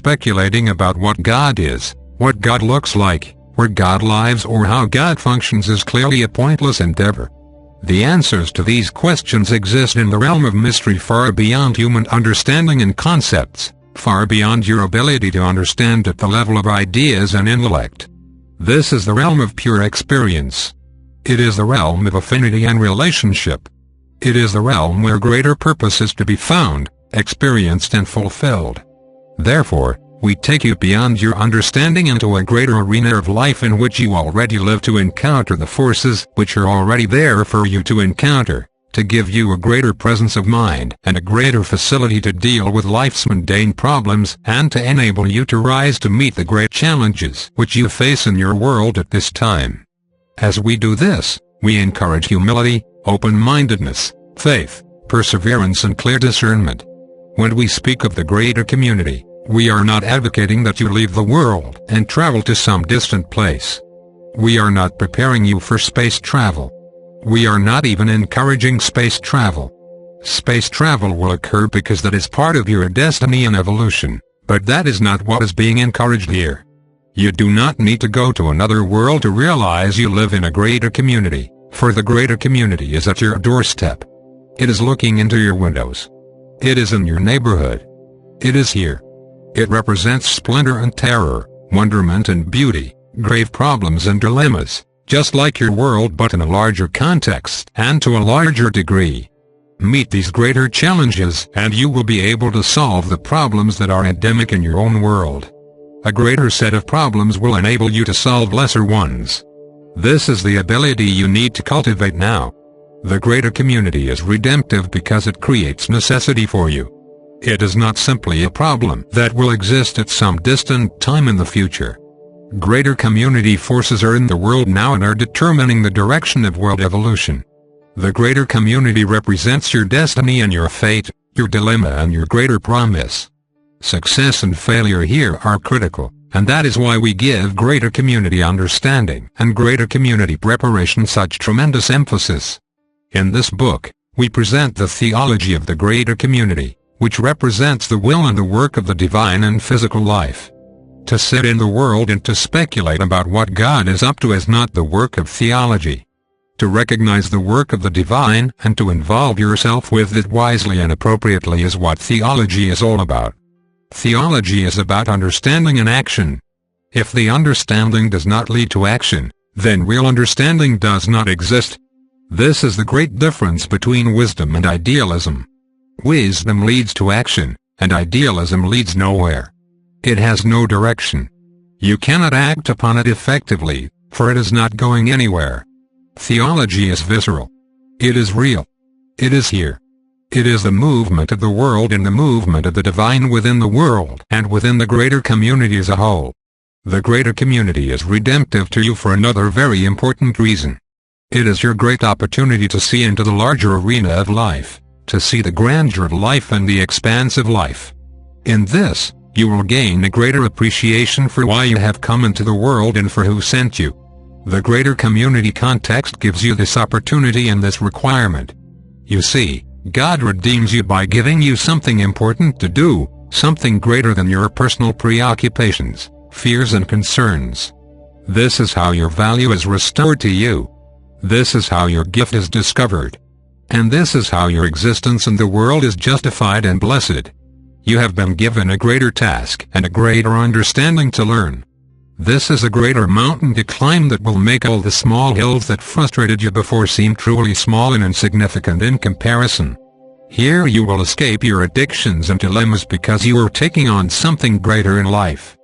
speculating about what God is, what God looks like, where God lives, or how God functions is clearly a pointless endeavor. The answers to these questions exist in the realm of mystery far beyond human understanding and concepts, far beyond your ability to understand at the level of ideas and intellect. This is the realm of pure experience. It is the realm of affinity and relationship. It is the realm where greater purpose is to be found, experienced and fulfilled. Therefore, we take you beyond your understanding into a greater arena of life in which you already live to encounter the forces which are already there for you to encounter, to give you a greater presence of mind and a greater facility to deal with life's mundane problems and to enable you to rise to meet the great challenges which you face in your world at this time. As we do this, we encourage humility, open-mindedness, faith, perseverance and clear discernment. When we speak of the greater community, we are not advocating that you leave the world and travel to some distant place. We are not preparing you for space travel. We are not even encouraging space travel. Space travel will occur because that is part of your destiny and evolution, but that is not what is being encouraged here. You do not need to go to another world to realize you live in a greater community, for the greater community is at your doorstep. It is looking into your windows. It is in your neighborhood. It is here. It represents splendor and terror, wonderment and beauty, grave problems and dilemmas, just like your world but in a larger context and to a larger degree. Meet these greater challenges and you will be able to solve the problems that are endemic in your own world. A greater set of problems will enable you to solve lesser ones. This is the ability you need to cultivate now. The greater community is redemptive because it creates necessity for you. It is not simply a problem that will exist at some distant time in the future. Greater community forces are in the world now and are determining the direction of world evolution. The greater community represents your destiny and your fate, your dilemma and your greater promise. Success and failure here are critical, and that is why we give greater community understanding and greater community preparation such tremendous emphasis. In this book, we present the theology of the greater community, which represents the will and the work of the divine and physical life. To sit in the world and to speculate about what God is up to is not the work of theology. To recognize the work of the divine and to involve yourself with it wisely and appropriately is what theology is all about. Theology is about understanding and action. If the understanding does not lead to action, then real understanding does not exist. This is the great difference between wisdom and idealism. Wisdom leads to action, and idealism leads nowhere. It has no direction. You cannot act upon it effectively, for it is not going anywhere. Theology is visceral. It is real. It is here. It is the movement of the world and the movement of the divine within the world and within the greater community as a whole. The greater community is redemptive to you for another very important reason. It is your great opportunity to see into the larger arena of life, to see the grandeur of life and the expanse of life. In this, you will gain a greater appreciation for why you have come into the world and for who sent you. The greater community context gives you this opportunity and this requirement. You see, God redeems you by giving you something important to do, something greater than your personal preoccupations, fears and concerns. This is how your value is restored to you. This is how your gift is discovered. And this is how your existence in the world is justified and blessed. You have been given a greater task and a greater understanding to learn. This is a greater mountain to climb that will make all the small hills that frustrated you before seem truly small and insignificant in comparison. Here you will escape your addictions and dilemmas because you are taking on something greater in life.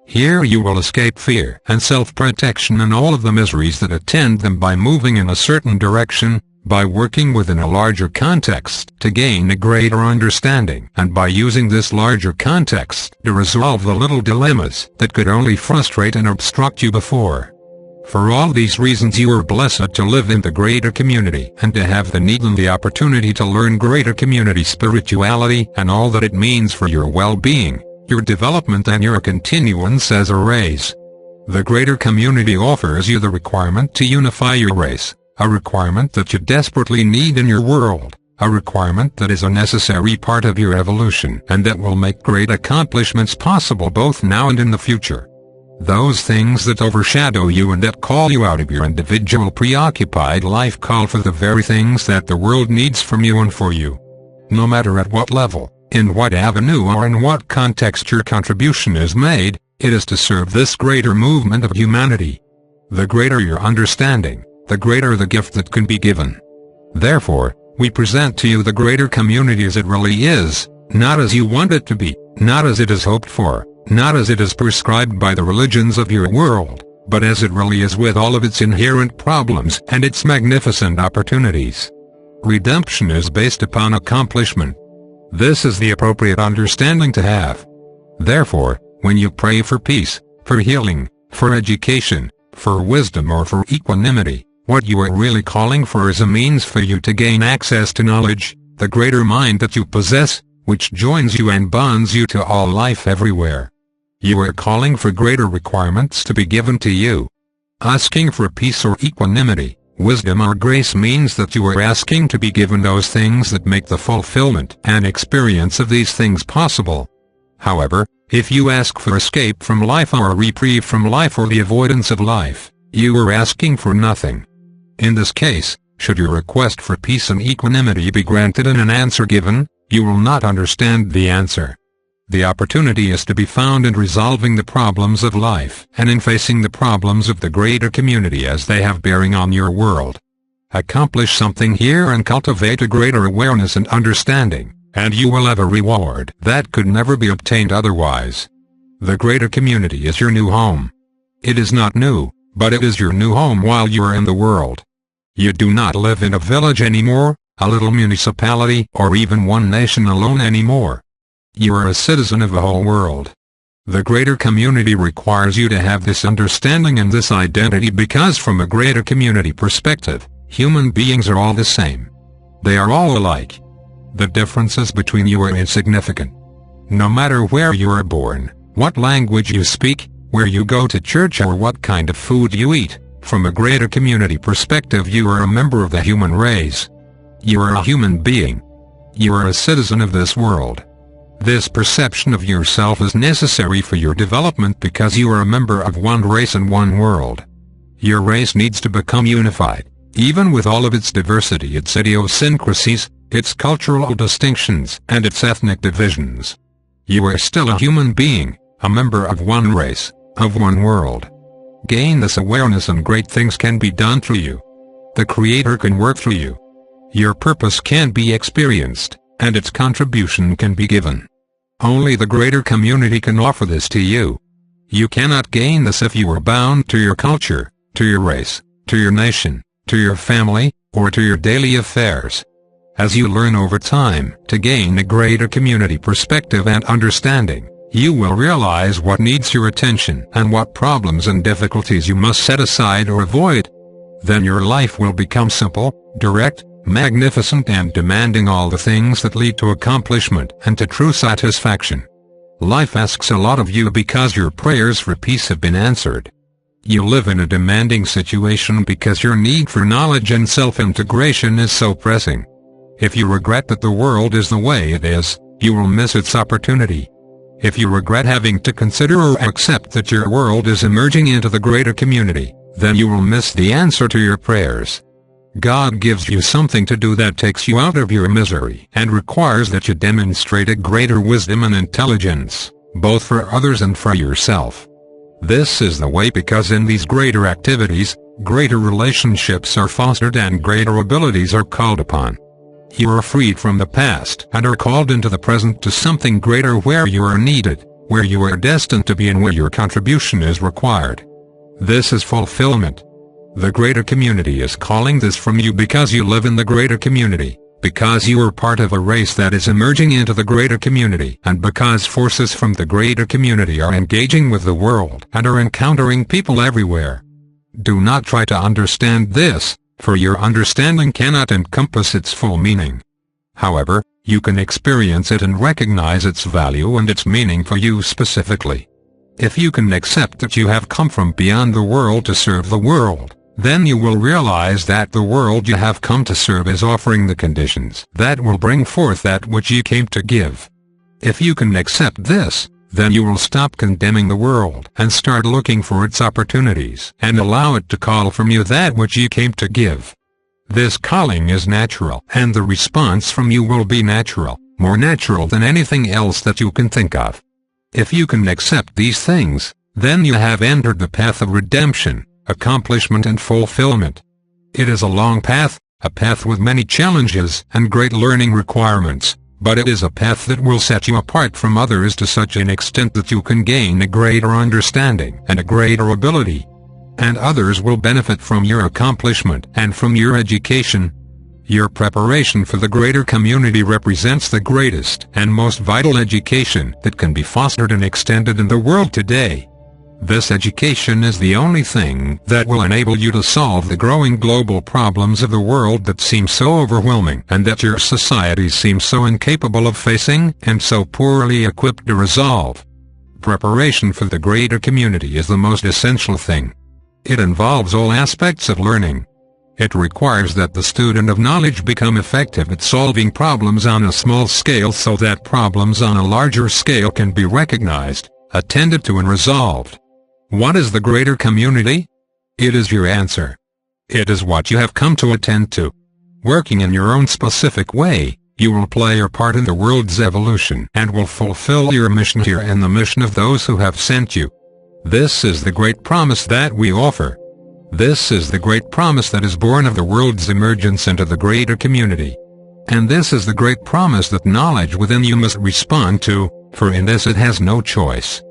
Here you will escape fear and self-protection and all of the miseries that attend them by moving in a certain direction, by working within a larger context to gain a greater understanding, and by using this larger context to resolve the little dilemmas that could only frustrate and obstruct you before. For all these reasons you are blessed to live in the greater community and to have the need and the opportunity to learn greater community spirituality and all that it means for your well-being, your development and your continuance as a race. The greater community offers you the requirement to unify your race, a requirement that you desperately need in your world, a requirement that is a necessary part of your evolution and that will make great accomplishments possible both now and in the future. Those things that overshadow you and that call you out of your individual preoccupied life call for the very things that the world needs from you and for you. No matter at what level, in what avenue or in what context your contribution is made, it is to serve this greater movement of humanity. The greater your understanding, the greater the gift that can be given. Therefore, we present to you the greater community as it really is, not as you want it to be, not as it is hoped for, not as it is prescribed by the religions of your world, but as it really is with all of its inherent problems and its magnificent opportunities. Redemption is based upon accomplishment. This is the appropriate understanding to have. Therefore, when you pray for peace, for healing, for education, for wisdom or for equanimity, what you are really calling for is a means for you to gain access to knowledge, the greater mind that you possess, which joins you and bonds you to all life everywhere. You are calling for greater requirements to be given to you. Asking for peace or equanimity, wisdom or grace means that you are asking to be given those things that make the fulfillment and experience of these things possible. However, if you ask for escape from life or a reprieve from life or the avoidance of life, you are asking for nothing. In this case, should your request for peace and equanimity be granted and an answer given, you will not understand the answer. The opportunity is to be found in resolving the problems of life and in facing the problems of the greater community as they have bearing on your world. Accomplish something here and cultivate a greater awareness and understanding, and you will have a reward that could never be obtained otherwise. The greater community is your new home. It is not new, but it is your new home while you are in the world. You do not live in a village anymore, a little municipality, or even one nation alone anymore. You are a citizen of the whole world. The greater community requires you to have this understanding and this identity because from a greater community perspective, human beings are all the same. They are all alike. The differences between you are insignificant. No matter where you are born, what language you speak, where you go to church or what kind of food you eat, from a greater community perspective you are a member of the human race. You are a human being. You are a citizen of this world. This perception of yourself is necessary for your development because you are a member of one race and one world. Your race needs to become unified, even with all of its diversity, its idiosyncrasies, its cultural distinctions, and its ethnic divisions. You are still a human being, a member of one race, of one world. Gain this awareness and great things can be done through you. The Creator can work through you. Your purpose can be experienced, and its contribution can be given. Only the greater community can offer this to you. You cannot gain this if you are bound to your culture, to your race, to your nation, to your family, or to your daily affairs. As you learn over time to gain a greater community perspective and understanding, you will realize what needs your attention and what problems and difficulties you must set aside or avoid. Then your life will become simple, direct, magnificent and demanding all the things that lead to accomplishment and to true satisfaction. Life asks a lot of you because your prayers for peace have been answered. You live in a demanding situation because your need for knowledge and self-integration is so pressing. If you regret that the world is the way it is, you will miss its opportunity. If you regret having to consider or accept that your world is emerging into the greater community, then you will miss the answer to your prayers. God gives you something to do that takes you out of your misery and requires that you demonstrate a greater wisdom and intelligence, both for others and for yourself. This is the way because in these greater activities, greater relationships are fostered and greater abilities are called upon. You are freed from the past and are called into the present to something greater where you are needed, where you are destined to be and where your contribution is required. This is fulfillment. The greater community is calling this from you because you live in the greater community, because you are part of a race that is emerging into the greater community, and because forces from the greater community are engaging with the world and are encountering people everywhere. Do not try to understand this, for your understanding cannot encompass its full meaning. However, you can experience it and recognize its value and its meaning for you specifically. If you can accept that you have come from beyond the world to serve the world, then you will realize that the world you have come to serve is offering the conditions that will bring forth that which you came to give. If you can accept this, then you will stop condemning the world and start looking for its opportunities and allow it to call from you that which you came to give. This calling is natural, and the response from you will be natural, more natural than anything else that you can think of. If you can accept these things, then you have entered the path of redemption, accomplishment and fulfillment. It is a long path, a path with many challenges and great learning requirements, but it is a path that will set you apart from others to such an extent that you can gain a greater understanding and a greater ability. And others will benefit from your accomplishment and from your education. Your preparation for the greater community represents the greatest and most vital education that can be fostered and extended in the world today. This education is the only thing that will enable you to solve the growing global problems of the world that seem so overwhelming and that your society seems so incapable of facing and so poorly equipped to resolve. Preparation for the greater community is the most essential thing. It involves all aspects of learning. It requires that the student of knowledge become effective at solving problems on a small scale so that problems on a larger scale can be recognized, attended to and resolved. What is the greater community? It is your answer. It is what you have come to attend to. Working in your own specific way, you will play your part in the world's evolution and will fulfill your mission here and the mission of those who have sent you. This is the great promise that we offer. This is the great promise that is born of the world's emergence into the greater community. And this is the great promise that knowledge within you must respond to, for in this it has no choice.